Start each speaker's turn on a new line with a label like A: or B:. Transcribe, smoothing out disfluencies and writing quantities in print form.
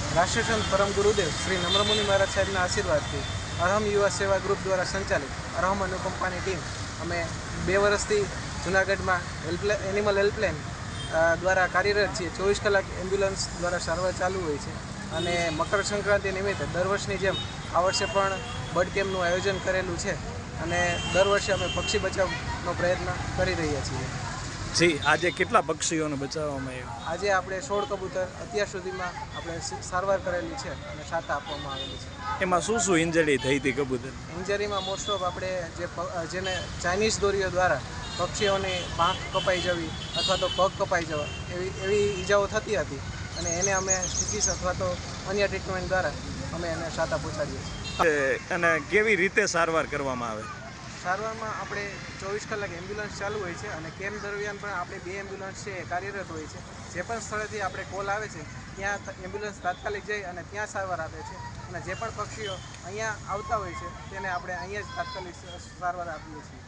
A: રાષ્ટ્રસંત પરમ ગુરુદેવ શ્રી નમ્રમુનિ મહારાજ સાહેબના આશીર્વાદથી અરહમ યુવા સેવા ગ્રુપ દ્વારા સંચાલિત અરહમ અનુકંપાની ટીમ અમે 2 વર્ષથી જૂનાગઢમાં એનિમલ હેલ્પલાઇન દ્વારા કાર્યરત છીએ। 24 કલાક એમ્બ્યુલન્સ દ્વારા સારવાર ચાલુ હોય છે અને મકર સંક્રાંતિ નિમિત્તે દર વર્ષની જેમ આ વર્ષે પણ બર્ડ કેમ્પનું આયોજન કરેલું છે અને દર વર્ષે અમે પક્ષી બચાવનો પ્રયત્ન કરી રહ્યા છીએ।
B: જી, આજે કેટલા પક્ષીઓને બચાવવામાં આવ્યા?
A: આજે આપણે 16 કબૂતર અત્યાર સુધીમાં આપણે સારવાર કરેલી છે અને સાતા આપવામાં આવેલી છે।
B: એમાં શું શું ઇન્જરી થઈ હતી કબૂતર?
A: ઇન્જરીમાં મોસ્ટ ઓફ આપણે જેને ચાઇનીઝ દોરીઓ દ્વારા પક્ષીઓની પાંખ કપાઈ જવી અથવા તો પગ કપાઈ જવા એવી ઈજાઓ થતી હતી અને એને અમે સ્ટીચીસ અથવા તો અન્ય ટ્રીટમેન્ટ દ્વારા અમે એને સાતા પહોંચાડીએ છીએ।
B: અને કેવી રીતે સારવાર કરવામાં આવે?
A: સારવારમાં આપણે 24 કલાક એમ્બ્યુલન્સ ચાલુ હોય છે અને કેમ્પ દરમિયાન પણ આપણે 2 એમ્બ્યુલન્સ છે એ કાર્યરત હોય છે। જે પણ સ્થળેથી આપણે કોલ આવે છે ત્યાં એમ્બ્યુલન્સ તાત્કાલિક જઈ અને ત્યાં સારવાર આપે છે અને જે પણ પક્ષીઓ અહીંયા આવતા હોય છે તેને આપણે અહીંયા જ તાત્કાલિક સારવાર આપીએ છીએ।